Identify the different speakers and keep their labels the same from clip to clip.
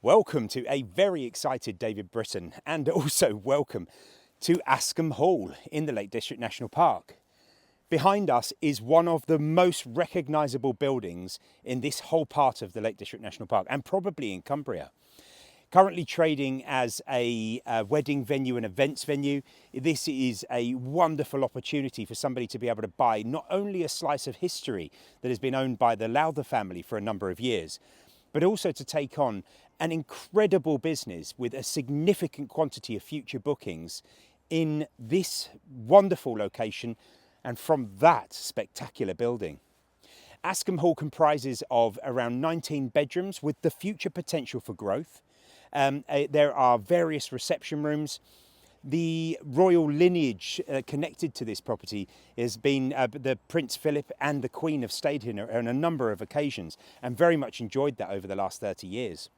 Speaker 1: Welcome to a very excited David Britton, and also welcome to Askham Hall in the Lake District National Park. Behind us is one of the most recognisable buildings in this whole part of the Lake District National Park, and probably in Cumbria. Currently trading as a wedding venue and events venue, this is a wonderful opportunity for somebody to be able to buy not only a slice of history that has been owned by the Lowther family for a number of years, but also to take on an incredible business with a significant quantity of future bookings in this wonderful location and from that spectacular building. Askham Hall comprises of around 19 bedrooms with the future potential for growth. There are various reception rooms. The royal lineage connected to this property has been the Prince Philip and the Queen have stayed here on a number of occasions and very much enjoyed that over the last 30 years.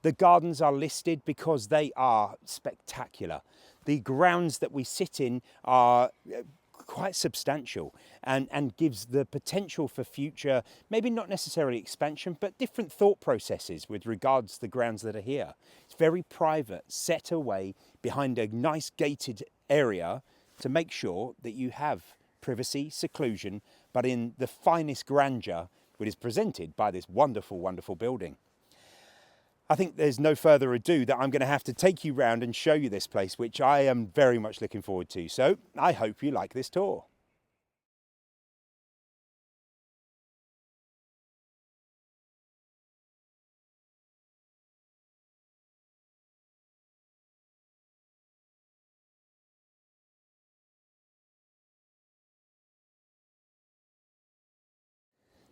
Speaker 1: The gardens are listed because they are spectacular. The grounds that we sit in are quite substantial and gives the potential for future, maybe not necessarily expansion, but different thought processes with regards to the grounds that are here. It's very private, set away behind a nice gated area to make sure that you have privacy, seclusion, but in the finest grandeur which is presented by this wonderful, wonderful building. I think there's no further ado that I'm going to have to take you round and show you this place, which I am very much looking forward to. So I hope you like this tour.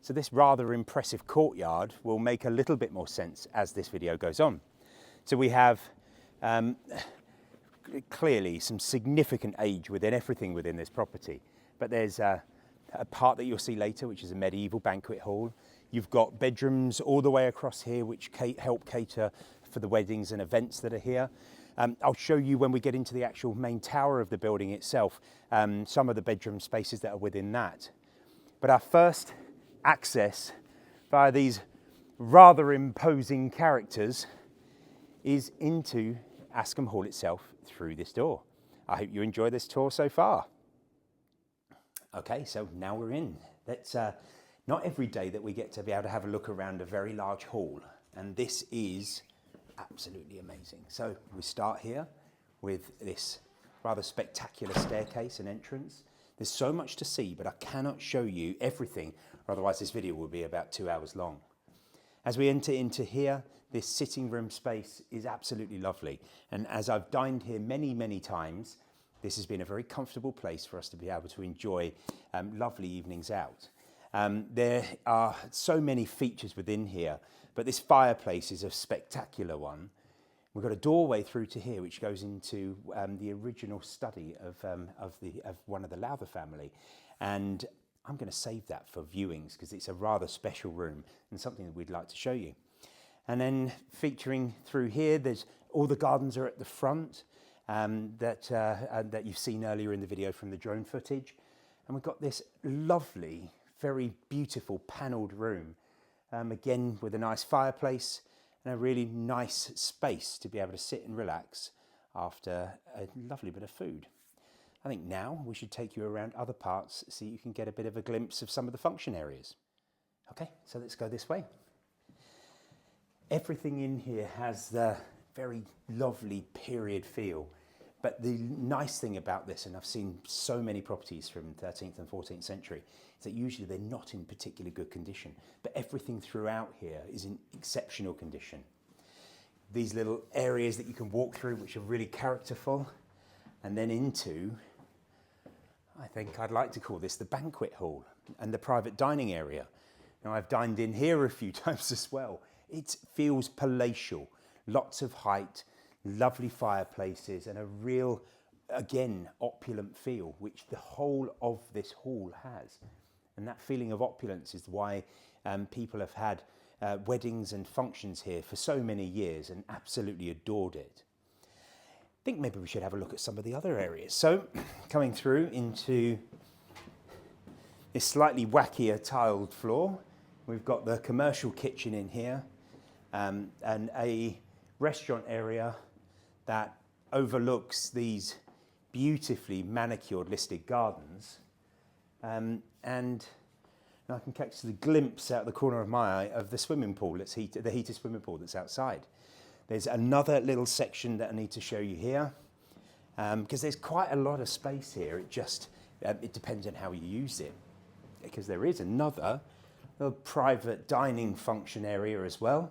Speaker 1: So this rather impressive courtyard will make a little bit more sense as this video goes on. So we have clearly some significant age within everything within this property, but there's a part that you'll see later, which is a medieval banquet hall. You've got bedrooms all the way across here, which help cater for the weddings and events that are here. I'll show you when we get into the actual main tower of the building itself, some of the bedroom spaces that are within that. But our first access via these rather imposing characters is into Askham Hall itself through this door. I hope you enjoy this tour so far. Okay, so now we're in. That's not every day that we get to be able to have a look around a very large hall, and this is absolutely amazing. So we start here with this rather spectacular staircase and entrance. There's so much to see, but I cannot show you everything, or otherwise this video will be about 2 hours long. As we enter into here, this sitting room space is absolutely lovely. And as I've dined here many, many times, this has been a very comfortable place for us to be able to enjoy lovely evenings out. There are so many features within here, but this fireplace is a spectacular one. We've got a doorway through to here which goes into the original study of one of the Lowther family, and I'm going to save that for viewings because it's a rather special room and something that we'd like to show you. And then featuring through here, there's all the gardens are at the front that you've seen earlier in the video from the drone footage, and we've got this lovely, very beautiful panelled room, again with a nice fireplace and a really nice space to be able to sit and relax after a lovely bit of food. I think now we should take you around other parts so you can get a bit of a glimpse of some of the function areas. Okay, so let's go this way. Everything in here has the very lovely period feel, but the nice thing about this, and I've seen so many properties from 13th and 14th century, is that usually they're not in particularly good condition, but everything throughout here is in exceptional condition. These little areas that you can walk through, which are really characterful, and then into, I think I'd like to call this the banquet hall and the private dining area. Now, I've dined in here a few times as well. It feels palatial, lots of height, lovely fireplaces, and a real, again, opulent feel, which the whole of this hall has. And that feeling of opulence is why people have had weddings and functions here for so many years and absolutely adored it. I think maybe we should have a look at some of the other areas. So coming through into this slightly wackier tiled floor, we've got the commercial kitchen in here, and a restaurant area that overlooks these beautifully manicured listed gardens. And I can catch the glimpse out the corner of my eye of the swimming pool, the heated swimming pool that's outside. There's another little section that I need to show you here, because there's quite a lot of space here. It depends on how you use it, because there is another little private dining function area as well,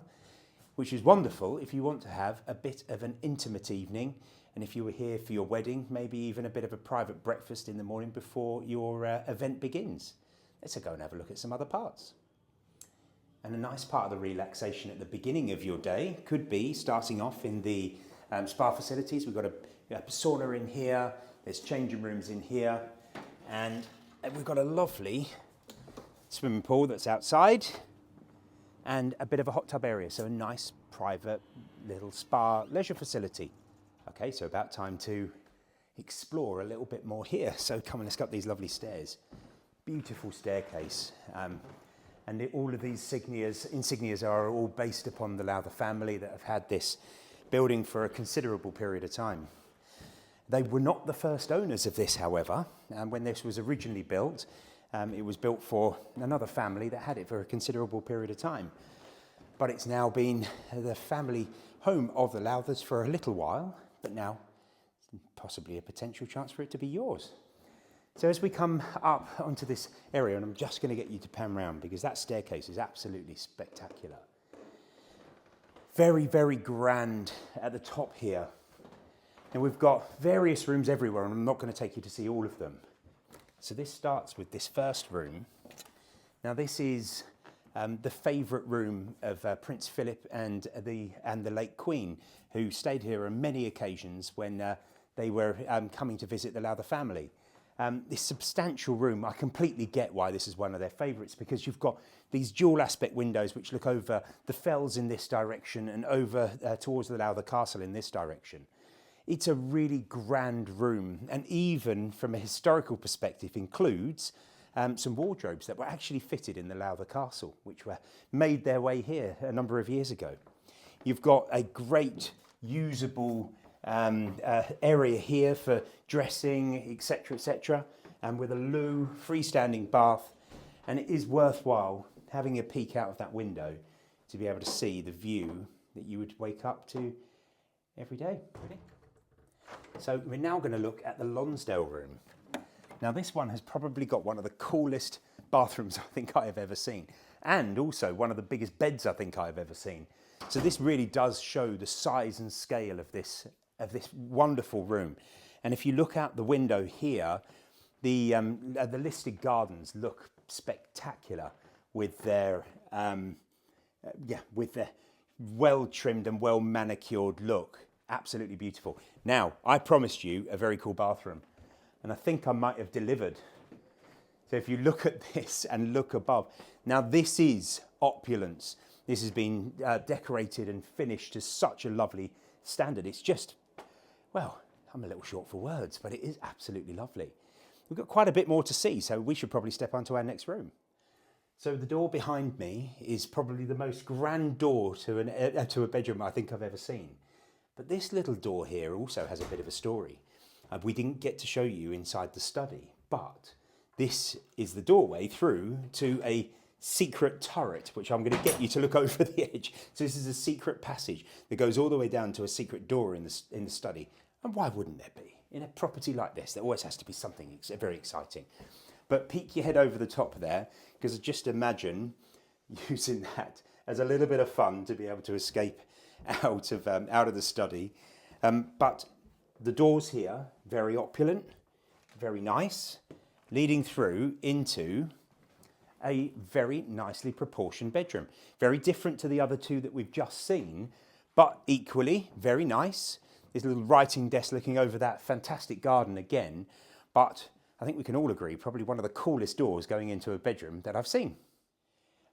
Speaker 1: which is wonderful if you want to have a bit of an intimate evening, and if you were here for your wedding, maybe even a bit of a private breakfast in the morning before your event begins. Let's go and have a look at some other parts. And a nice part of the relaxation at the beginning of your day could be starting off in the spa facilities. We've got a sauna in here, there's changing rooms in here, and we've got a lovely swimming pool that's outside and a bit of a hot tub area, so a nice private little spa leisure facility. Okay, so about time to explore a little bit more here. So come on, let's go up these lovely stairs. Beautiful staircase. And all of these insignias are all based upon the Lowther family that have had this building for a considerable period of time. They were not the first owners of this, however. When this was originally built, it was built for another family that had it for a considerable period of time. But it's now been the family home of the Lowthers for a little while, but now possibly a potential chance for it to be yours. So as we come up onto this area, and I'm just going to get you to pan round because that staircase is absolutely spectacular. Very, very grand at the top here. And we've got various rooms everywhere, and I'm not going to take you to see all of them. So this starts with this first room. Now this is the favourite room of Prince Philip and the late Queen, who stayed here on many occasions when they were coming to visit the Lowther family. This substantial room, I completely get why this is one of their favourites, because you've got these dual aspect windows which look over the fells in this direction and over towards the Lowther Castle in this direction. It's a really grand room, and even from a historical perspective includes some wardrobes that were actually fitted in the Lowther Castle, which were made their way here a number of years ago. You've got a great usable area here for dressing, etc., and with a loo, freestanding bath, and it is worthwhile having a peek out of that window to be able to see the view that you would wake up to every day. Ready? So we're now going to look at the Lonsdale room. Now this one has probably got one of the coolest bathrooms I think I have ever seen, and also one of the biggest beds I think I've ever seen. So this really does show the size and scale of this wonderful room. And if you look out the window here, the listed gardens look spectacular with their well trimmed and well manicured look. Absolutely beautiful. Now, I promised you a very cool bathroom, and I think I might have delivered. So if you look at this and look above, now this is opulence. This has been decorated and finished to such a lovely standard. It's just, well, I'm a little short for words, but it is absolutely lovely. We've got quite a bit more to see, so we should probably step onto our next room. So the door behind me is probably the most grand door to a bedroom I think I've ever seen. But this little door here also has a bit of a story. We didn't get to show you inside the study, but this is the doorway through to a secret turret, which I'm going to get you to look over the edge. So this is a secret passage that goes all the way down to a secret door in the study. And why wouldn't there be? In a property like this, there always has to be something very exciting. But peek your head over the top there, because just imagine using that as a little bit of fun to be able to escape out of the study. But the doors here, very opulent, very nice, leading through into a very nicely proportioned bedroom. Very different to the other two that we've just seen, but equally very nice. There's a little writing desk looking over that fantastic garden again, but I think we can all agree probably one of the coolest doors going into a bedroom that I've seen.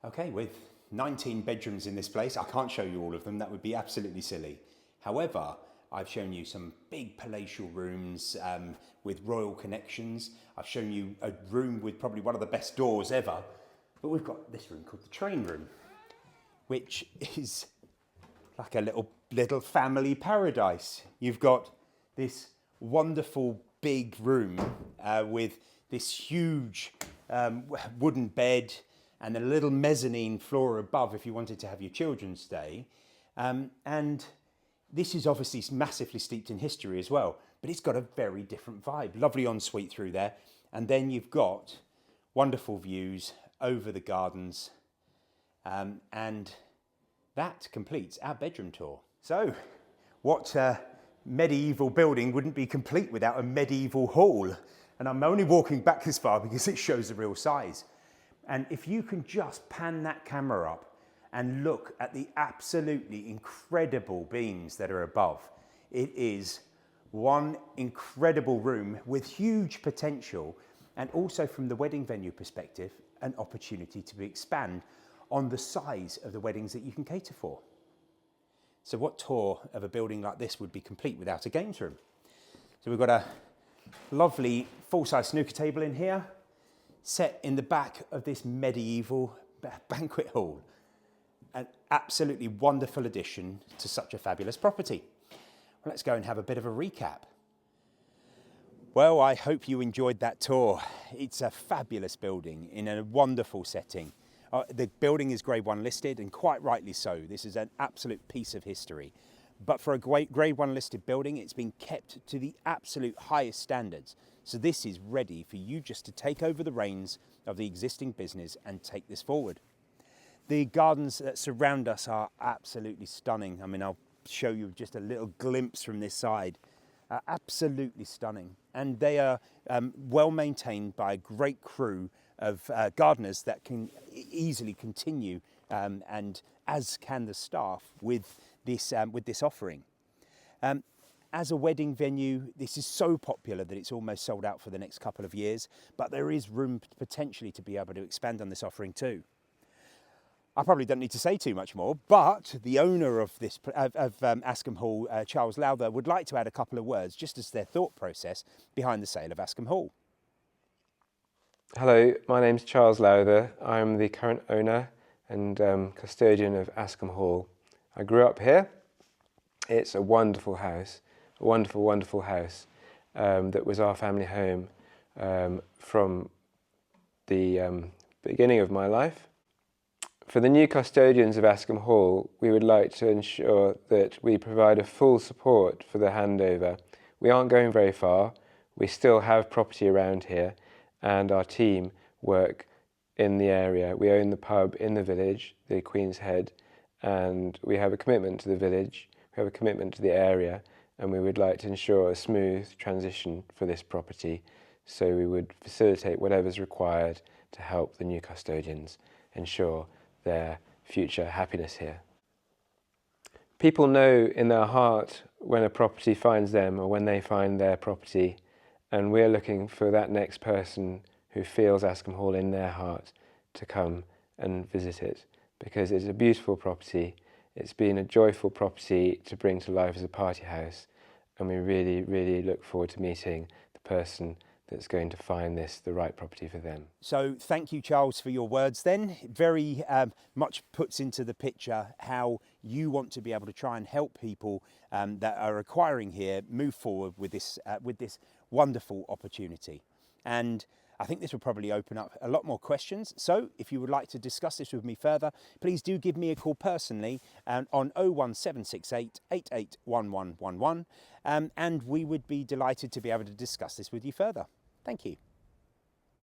Speaker 1: Okay, with 19 bedrooms in this place, I can't show you all of them, that would be absolutely silly. However, I've shown you some big palatial rooms with royal connections. I've shown you a room with probably one of the best doors ever. But we've got this room called the train room, which is like a little family paradise. You've got this wonderful big room with this huge wooden bed and a little mezzanine floor above if you wanted to have your children stay. And this is obviously massively steeped in history as well, but it's got a very different vibe. Lovely ensuite through there. And then you've got wonderful views over the gardens. And that completes our bedroom tour. So what medieval building wouldn't be complete without a medieval hall? And I'm only walking back this far because it shows the real size. And if you can just pan that camera up and look at the absolutely incredible beams that are above, it is one incredible room with huge potential, and also from the wedding venue perspective, an opportunity to expand on the size of the weddings that you can cater for. So what tour of a building like this would be complete without a games room? So we've got a lovely full-size snooker table in here, set in the back of this medieval banquet hall. An absolutely wonderful addition to such a fabulous property. Well, let's go and have a bit of a recap. Well, I hope you enjoyed that tour. It's a fabulous building in a wonderful setting. The building is Grade 1 listed, and quite rightly so. This is an absolute piece of history. But for a Grade 1 listed building, it's been kept to the absolute highest standards. So this is ready for you just to take over the reins of the existing business and take this forward. The gardens that surround us are absolutely stunning. I mean, I'll show you just a little glimpse from this side. Absolutely stunning. And they are well maintained by a great crew of gardeners that can easily continue, and as can the staff, with this offering. As a wedding venue, this is so popular that it's almost sold out for the next couple of years, but there is room potentially to be able to expand on this offering too. I probably don't need to say too much more, but the owner of this Askham Hall, Charles Lowther, would like to add a couple of words just as their thought process behind the sale of Askham Hall.
Speaker 2: Hello, my name's Charles Lowther. I'm the current owner and custodian of Askham Hall. I grew up here. It's a wonderful house, a wonderful, wonderful house that was our family home from the beginning of my life. For the new custodians of Askham Hall, we would like to ensure that we provide a full support for the handover. We aren't going very far. We still have property around here, and our team work in the area. We own the pub in the village, the Queen's Head, and we have a commitment to the village, we have a commitment to the area, and we would like to ensure a smooth transition for this property. So we would facilitate whatever's required to help the new custodians ensure their future happiness here. People know in their heart when a property finds them or when they find their property, and we're looking for that next person who feels Askham Hall in their heart to come and visit it, because it's a beautiful property. It's been a joyful property to bring to life as a party house, and we really, really look forward to meeting the person that's going to find this the right property for them.
Speaker 1: So thank you, Charles, for your words then. Very much puts into the picture how you want to be able to try and help people that are acquiring here move forward with this wonderful opportunity. And I think this will probably open up a lot more questions. So if you would like to discuss this with me further, please do give me a call personally on 01768 881111, and we would be delighted to be able to discuss this with you further. Thank you.